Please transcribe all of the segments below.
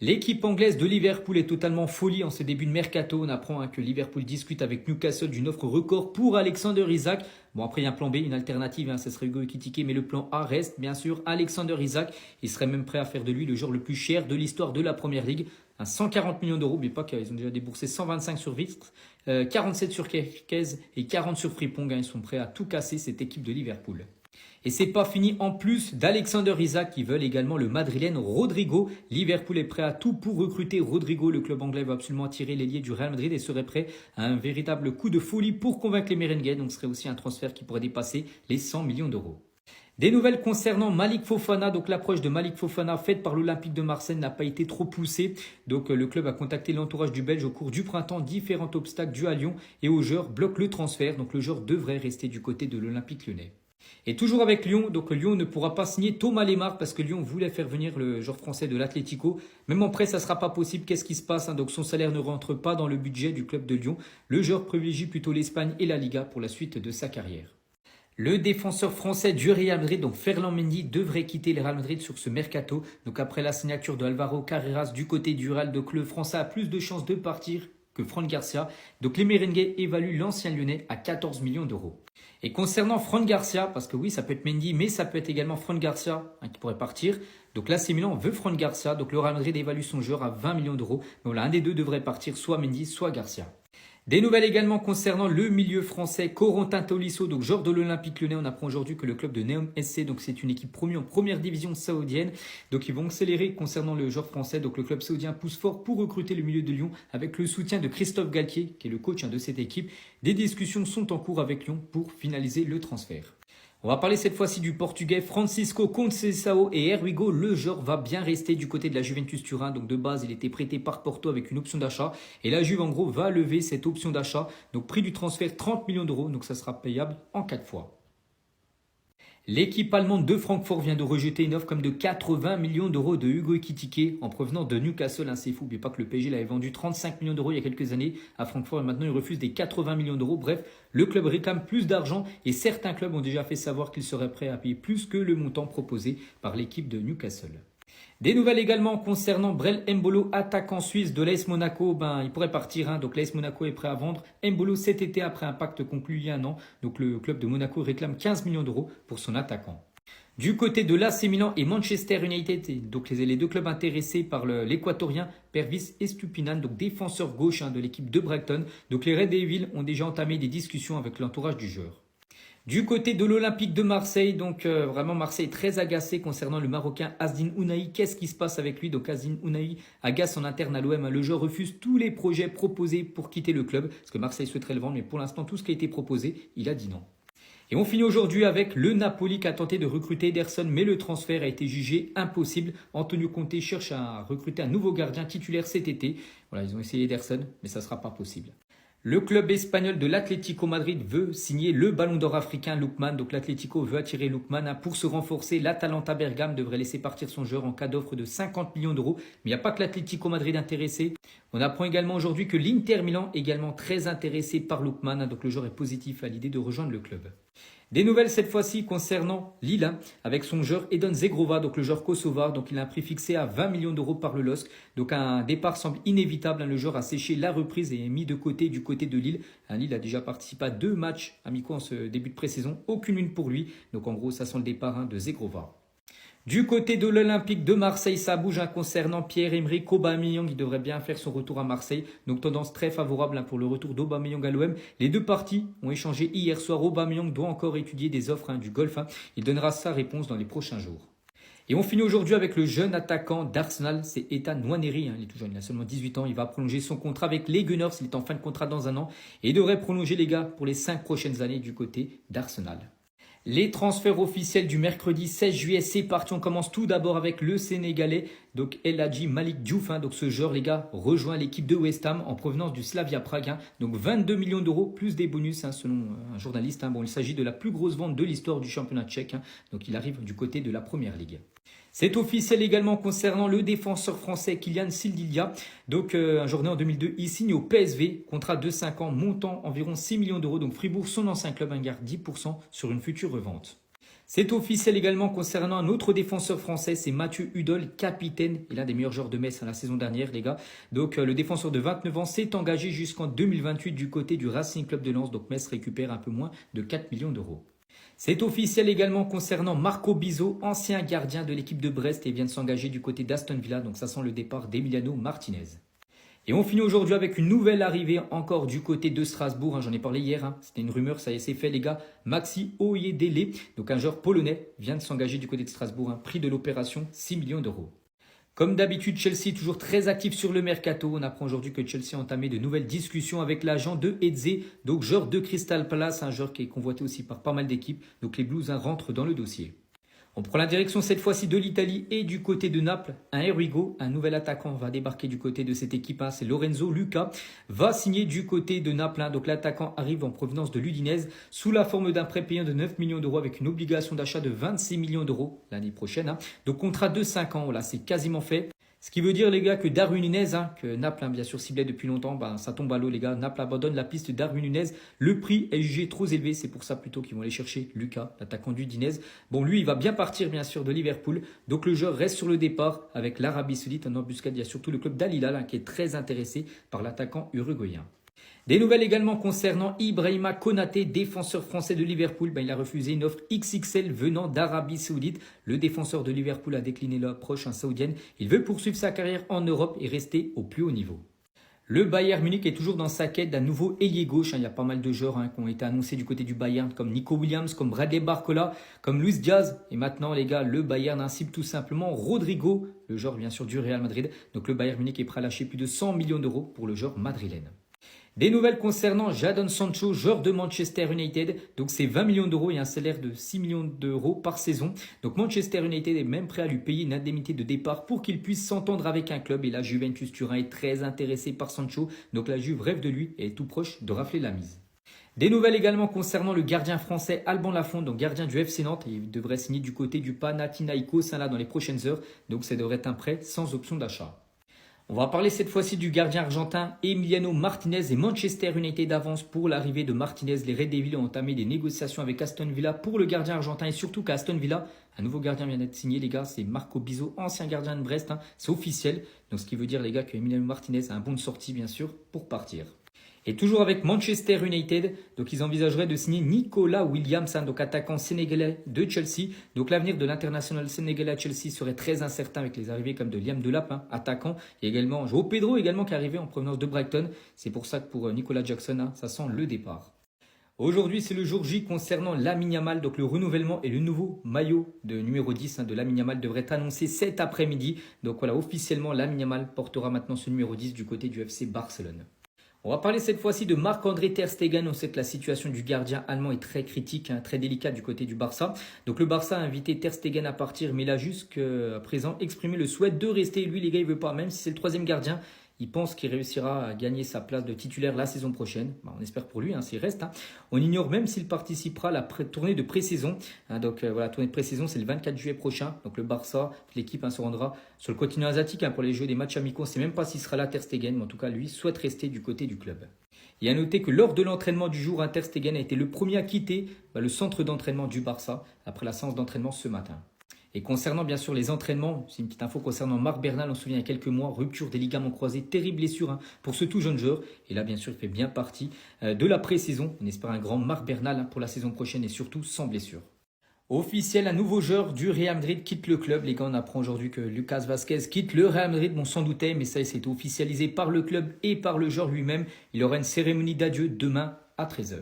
L'équipe anglaise de Liverpool est totalement folie en ce début de mercato. On apprend que Liverpool discute avec Newcastle d'une offre record pour Alexander Isak. Bon, après, il y a un plan B, une alternative, ce serait Hugo Ekitike, mais le plan A reste bien sûr Alexander Isak. Il serait même prêt à faire de lui le joueur le plus cher de l'histoire de la Première Ligue. 140 millions d'euros, mais pas qu'ils ont déjà déboursé 125 sur Vitre, 47 sur Kerkez et 40 sur Frimpong. Ils sont prêts à tout casser, cette équipe de Liverpool. Et c'est pas fini, en plus d'Alexander Isak qui veulent également le Madrilène Rodrigo. Liverpool est prêt à tout pour recruter Rodrigo. Le club anglais va absolument attirer l'ailier du Real Madrid et serait prêt à un véritable coup de folie pour convaincre les merengues. Donc ce serait aussi un transfert qui pourrait dépasser les 100 millions d'euros. Des nouvelles concernant Malik Fofana. Donc l'approche de Malik Fofana faite par l'Olympique de Marseille n'a pas été trop poussée. Donc le club a contacté l'entourage du Belge au cours du printemps. Différents obstacles dus à Lyon et au joueur bloquent le transfert. Donc le joueur devrait rester du côté de l'Olympique lyonnais. Et toujours avec Lyon, donc Lyon ne pourra pas signer Thomas Lemar parce que Lyon voulait faire venir le joueur français de l'Atlético. Même en prêt, ça ne sera pas possible. Qu'est-ce qui se passe? Donc son salaire ne rentre pas dans le budget du club de Lyon. Le joueur privilégie plutôt l'Espagne et la Liga pour la suite de sa carrière. Le défenseur français du Real Madrid, donc Ferland Mendy, devrait quitter le Real Madrid sur ce mercato. Donc après la signature de Alvaro Carreras du côté du Real, donc le Français a plus de chances de partir que Fran Garcia. Donc les merengues évaluent l'ancien lyonnais à 14 millions d'euros. Et concernant Fran Garcia, parce que oui, ça peut être Mendy, mais ça peut être également Fran Garcia qui pourrait partir. Donc l'AC Milan veut Fran Garcia, donc le Real Madrid évalue son joueur à 20 millions d'euros. Donc voilà, un des deux devrait partir, soit Mendy, soit Garcia. Des nouvelles également concernant le milieu français Corentin Tolisso, donc joueur de l'Olympique Lyonnais. On apprend aujourd'hui que le club de Neom SC, donc c'est une équipe promue en première division saoudienne. Donc ils vont accélérer concernant le joueur français. Donc le club saoudien pousse fort pour recruter le milieu de Lyon avec le soutien de Christophe Galtier, qui est le coach de cette équipe. Des discussions sont en cours avec Lyon pour finaliser le transfert. On va parler cette fois-ci du portugais Francisco Conceição et Erwigo. Le joueur va bien rester du côté de la Juventus Turin. Donc de base, il était prêté par Porto avec une option d'achat. Et la Juve, en gros, va lever cette option d'achat. Donc prix du transfert, 30 millions d'euros. Donc ça sera payable en 4 fois. L'équipe allemande de Francfort vient de rejeter une offre comme de 80 millions d'euros de Hugo Ekitike en provenance de Newcastle. C'est fou, n'oubliez pas que le PSG l'avait vendu 35 millions d'euros il y a quelques années à Francfort et maintenant il refuse des 80 millions d'euros. Bref, le club réclame plus d'argent et certains clubs ont déjà fait savoir qu'ils seraient prêts à payer plus que le montant proposé par l'équipe de Newcastle. Des nouvelles également concernant Brel Embolo, attaquant suisse de l'AS Monaco. Il pourrait partir. Donc l'AS Monaco est prêt à vendre Embolo cet été après un pacte conclu il y a un an. Donc le club de Monaco réclame 15 millions d'euros pour son attaquant. Du côté de l'AC Milan et Manchester United, donc les deux clubs intéressés par l'équatorien Pervis Estupinan, donc défenseur gauche de l'équipe de Brighton. Donc les Red Devils ont déjà entamé des discussions avec l'entourage du joueur. Du côté de l'Olympique de Marseille, donc vraiment Marseille très agacé concernant le Marocain Azzedine Ounahi. Qu'est-ce qui se passe avec lui? Donc Azzedine Ounahi agace en interne à l'OM. Le joueur refuse tous les projets proposés pour quitter le club, parce que Marseille souhaiterait le vendre, mais pour l'instant tout ce qui a été proposé, il a dit non. Et on finit aujourd'hui avec le Napoli qui a tenté de recruter Ederson, mais le transfert a été jugé impossible. Antonio Conte cherche à recruter un nouveau gardien titulaire cet été. Voilà, ils ont essayé Ederson, mais ça ne sera pas possible. Le club espagnol de l'Atlético Madrid veut signer le ballon d'or africain Lookman. Donc l'Atlético veut attirer Lookman pour se renforcer. L'Atalanta Bergame devrait laisser partir son joueur en cas d'offre de 50 millions d'euros. Mais il n'y a pas que l'Atlético Madrid intéressé. On apprend également aujourd'hui que l'Inter Milan est également très intéressé par Lookman. Donc le joueur est positif à l'idée de rejoindre le club. Des nouvelles cette fois-ci concernant Lille avec son joueur Edon Zegrova, donc le joueur kosovar. Donc il a un prix fixé à 20 millions d'euros par le LOSC. Donc un départ semble inévitable. Le joueur a séché la reprise et est mis de côté du côté de Lille. Lille a déjà participé à 2 matchs amicaux en ce début de pré-saison. Aucune une pour lui. Donc en gros, ça sent le départ de Zegrova. Du côté de l'Olympique de Marseille, ça bouge concernant Pierre-Emerick Aubameyang qui devrait bien faire son retour à Marseille. Donc tendance très favorable pour le retour d'Aubameyang à l'OM. Les deux parties ont échangé hier soir. Aubameyang doit encore étudier des offres du Golfe. Il donnera sa réponse dans les prochains jours. Et on finit aujourd'hui avec le jeune attaquant d'Arsenal, c'est Ethan Nwaneri. Il est tout jeune, il a seulement 18 ans. Il va prolonger son contrat avec les Gunners. Il est en fin de contrat dans un an et il devrait prolonger les gars pour les 5 prochaines années du côté d'Arsenal. Les transferts officiels du mercredi 16 juillet, c'est parti. On commence tout d'abord avec le Sénégalais, donc El Hadji Malick Diouf. Donc ce joueur, les gars, rejoint l'équipe de West Ham en provenance du Slavia Prague. Donc 22 millions d'euros plus des bonus selon un journaliste. Bon, il s'agit de la plus grosse vente de l'histoire du championnat tchèque. Donc il arrive du côté de la Première Ligue. C'est officiel également concernant le défenseur français Kylian Sildilia. Donc un journée en 2002, il signe au PSV, contrat de 5 ans, montant environ 6 millions d'euros. Donc Fribourg, son ancien club, garde 10% sur une future revente. C'est officiel également concernant un autre défenseur français, c'est Mathieu Hudol, capitaine et l'un des meilleurs joueurs de Metz la saison dernière, les gars. Donc le défenseur de 29 ans s'est engagé jusqu'en 2028 du côté du Racing Club de Lens. Donc Metz récupère un peu moins de 4 millions d'euros. C'est officiel également concernant Marco Bizot, ancien gardien de l'équipe de Brest et vient de s'engager du côté d'Aston Villa. Donc ça sent le départ d'Emiliano Martinez. Et on finit aujourd'hui avec une nouvelle arrivée encore du côté de Strasbourg. J'en ai parlé hier, c'était une rumeur, ça y est, c'est fait les gars. Maxi Oyedele, donc un joueur polonais, vient de s'engager du côté de Strasbourg. Prix de l'opération 6 millions d'euros. Comme d'habitude, Chelsea toujours très actif sur le mercato. On apprend aujourd'hui que Chelsea a entamé de nouvelles discussions avec l'agent de Eze, donc joueur de Crystal Palace, un joueur qui est convoité aussi par pas mal d'équipes. Donc les Blues rentrent dans le dossier. On prend la direction cette fois-ci de l'Italie et du côté de Naples. Un Erigo, un nouvel attaquant va débarquer du côté de cette équipe. C'est Lorenzo Luca, va signer du côté de Naples. Donc l'attaquant arrive en provenance de l'Udinese sous la forme d'un prêt payant de 9 millions d'euros avec une obligation d'achat de 26 millions d'euros l'année prochaine. Donc contrat de 5 ans, voilà, c'est quasiment fait. Ce qui veut dire, les gars, que Darwin Nunez, que Naples, bien sûr, ciblait depuis longtemps, ça tombe à l'eau, les gars. Naples abandonne la piste de Darwin Nunez. Le prix est jugé trop élevé. C'est pour ça plutôt qu'ils vont aller chercher Lucas, l'attaquant du Udinese. Bon, lui, il va bien partir, bien sûr, de Liverpool. Donc, le joueur reste sur le départ avec l'Arabie Saoudite. En embuscade, il y a surtout le club d'Al Hilal qui est très intéressé par l'attaquant uruguayen. Des nouvelles également concernant Ibrahima Konaté, défenseur français de Liverpool. Il a refusé une offre XXL venant d'Arabie Saoudite. Le défenseur de Liverpool a décliné l'approche saoudienne. Il veut poursuivre sa carrière en Europe et rester au plus haut niveau. Le Bayern Munich est toujours dans sa quête d'un nouveau ailier gauche. Il y a pas mal de joueurs qui ont été annoncés du côté du Bayern, comme Nico Williams, comme Bradley Barcola, comme Luis Diaz. Et maintenant, les gars, le Bayern cible tout simplement Rodrigo, le joueur bien sûr du Real Madrid. Donc le Bayern Munich est prêt à lâcher plus de 100 millions d'euros pour le joueur madrilène. Des nouvelles concernant Jadon Sancho, joueur de Manchester United. Donc c'est 20 millions d'euros et un salaire de 6 millions d'euros par saison. Donc Manchester United est même prêt à lui payer une indemnité de départ pour qu'il puisse s'entendre avec un club. Et la Juventus Turin est très intéressée par Sancho. Donc la Juve rêve de lui et est tout proche de rafler la mise. Des nouvelles également concernant le gardien français Alban Lafont, donc gardien du FC Nantes. Il devrait signer du côté du Panathinaikos là dans les prochaines heures. Donc ça devrait être un prêt sans option d'achat. On va parler cette fois-ci du gardien argentin Emiliano Martinez et Manchester United avance pour l'arrivée de Martinez. Les Red Devils ont entamé des négociations avec Aston Villa pour le gardien argentin et surtout qu'à Aston Villa, un nouveau gardien vient d'être signé, les gars. C'est Marco Bizot, ancien gardien de Brest. C'est officiel. Donc ce qui veut dire, les gars, que Emiliano Martinez a un bon de sortie, bien sûr, pour partir. Et toujours avec Manchester United, donc ils envisageraient de signer Nicolas Williams, donc attaquant sénégalais de Chelsea. Donc l'avenir de l'international sénégalais à Chelsea serait très incertain avec les arrivées comme de Liam Delap, attaquant. Et également João Pedro également qui est arrivé en provenance de Brighton. C'est pour ça que pour Nicolas Jackson, ça sent le départ. Aujourd'hui, c'est le jour J concernant Lamine Yamal. Donc le renouvellement et le nouveau maillot de numéro 10 de Lamine Yamal devraient être annoncés cet après-midi. Donc voilà, officiellement, Lamine Yamal portera maintenant ce numéro 10 du côté du FC Barcelone. On va parler cette fois-ci de Marc-André Ter Stegen. On sait que la situation du gardien allemand est très critique, très délicate du côté du Barça. Donc le Barça a invité Ter Stegen à partir, mais il a jusqu'à présent exprimé le souhait de rester. Lui, les gars, il veut pas, même si c'est le troisième gardien. Il pense qu'il réussira à gagner sa place de titulaire la saison prochaine. On espère pour lui, s'il reste. On ignore même s'il participera à la tournée de pré-saison. Donc voilà, tournée de pré-saison, c'est le 24 juillet prochain. Donc le Barça, l'équipe se rendra sur le continent asiatique pour les jeux des matchs amicaux. On ne sait même pas s'il sera là, Ter Stegen, mais en tout cas, lui souhaite rester du côté du club. Et à noter que lors de l'entraînement du jour, Ter Stegen a été le premier à quitter le centre d'entraînement du Barça après la séance d'entraînement ce matin. Et concernant bien sûr les entraînements, c'est une petite info concernant Marc Bernal, on se souvient il y a quelques mois, rupture des ligaments croisés, terrible blessure pour ce tout jeune joueur. Et là bien sûr il fait bien partie de la pré-saison. On espère un grand Marc Bernal pour la saison prochaine et surtout sans blessure. Officiel, un nouveau joueur du Real Madrid quitte le club. Les gars, on apprend aujourd'hui que Lucas Vazquez quitte le Real Madrid. Bon, s'en doutait, mais ça c'est officialisé par le club et par le joueur lui-même. Il aura une cérémonie d'adieu demain à 13h.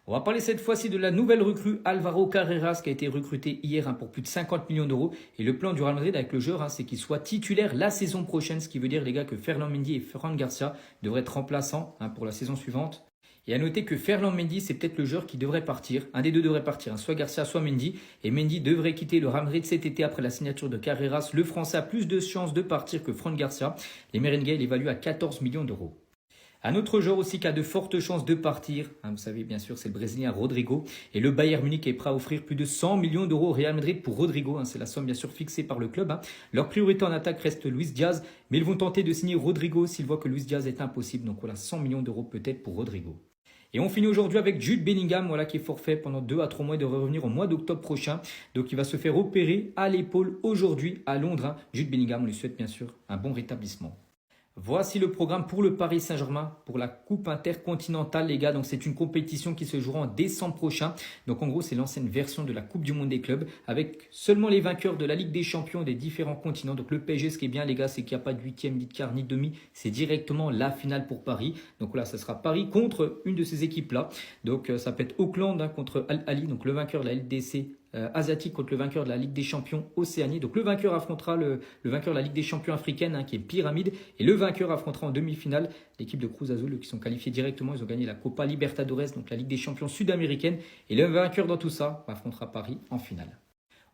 On va parler cette fois-ci de la nouvelle recrue Alvaro Carreras qui a été recruté hier pour plus de 50 millions d'euros. Et le plan du Real Madrid avec le joueur, c'est qu'il soit titulaire la saison prochaine. Ce qui veut dire, les gars, que Ferland Mendy et Fran Garcia devraient être remplaçants pour la saison suivante. Et à noter que Ferland Mendy, c'est peut-être le joueur qui devrait partir. Un des deux devrait partir, soit Garcia, soit Mendy. Et Mendy devrait quitter le Real Madrid cet été après la signature de Carreras. Le Français a plus de chances de partir que Fran Garcia. Les Merengues l'évaluent à 14 millions d'euros. Un autre joueur aussi qui a de fortes chances de partir, vous savez bien sûr c'est le Brésilien Rodrigo, et le Bayern Munich est prêt à offrir plus de 100 millions d'euros au Real Madrid pour Rodrigo, c'est la somme bien sûr fixée par le club. Leur priorité en attaque reste Luis Diaz, mais ils vont tenter de signer Rodrigo s'ils voient que Luis Diaz est impossible, donc voilà 100 millions d'euros peut-être pour Rodrigo. Et on finit aujourd'hui avec Jude Bellingham, voilà, qui est forfait pendant 2 à 3 mois et devrait revenir au mois d'octobre prochain. Donc il va se faire opérer à l'épaule aujourd'hui à Londres, hein. Jude Bellingham, on lui souhaite bien sûr un bon rétablissement. Voici le programme pour le Paris Saint-Germain pour la Coupe intercontinentale, les gars. Donc, c'est une compétition qui se jouera en décembre prochain. Donc, en gros, c'est l'ancienne version de la Coupe du Monde des clubs avec seulement les vainqueurs de la Ligue des Champions des différents continents. Donc, le PSG, ce qui est bien, les gars, c'est qu'il n'y a pas de huitième, ni de quart, ni de demi. C'est directement la finale pour Paris. Donc, là, ça sera Paris contre une de ces équipes-là. Donc, ça peut être Auckland, hein, contre Al Ahly, donc le vainqueur de la LDC asiatique contre le vainqueur de la Ligue des Champions Océanie. Donc le vainqueur affrontera le vainqueur de la Ligue des Champions africaine, hein, qui est Pyramide, et le vainqueur affrontera en demi-finale l'équipe de Cruz Azul qui sont qualifiés directement. Ils ont gagné la Copa Libertadores, donc la Ligue des Champions sud-américaine, et le vainqueur dans tout ça affrontera Paris en finale.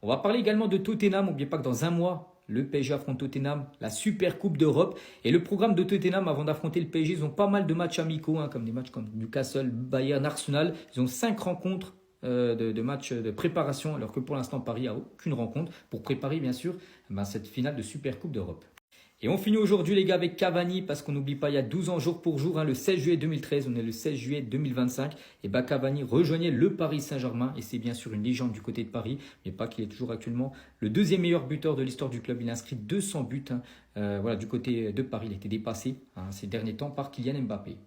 On va parler également de Tottenham. N'oubliez pas que dans un mois, le PSG affronte Tottenham, la Super Coupe d'Europe. Et le programme de Tottenham, avant d'affronter le PSG, ils ont pas mal de matchs amicaux, hein, comme des matchs comme Newcastle, Bayern, Arsenal. Ils ont 5 rencontres de matchs de préparation, alors que pour l'instant Paris n'a aucune rencontre pour préparer bien sûr cette finale de Super Coupe d'Europe. Et on finit aujourd'hui les gars avec Cavani, parce qu'on n'oublie pas, il y a 12 ans jour pour jour, hein, le 16 juillet 2013, on est le 16 juillet 2025, et Cavani rejoignait le Paris Saint-Germain, et c'est bien sûr une légende du côté de Paris, mais pas qu'il est toujours actuellement le deuxième meilleur buteur de l'histoire du club. Il a inscrit 200 buts, hein, voilà, du côté de Paris. Il a été dépassé, hein, ces derniers temps par Kylian Mbappé.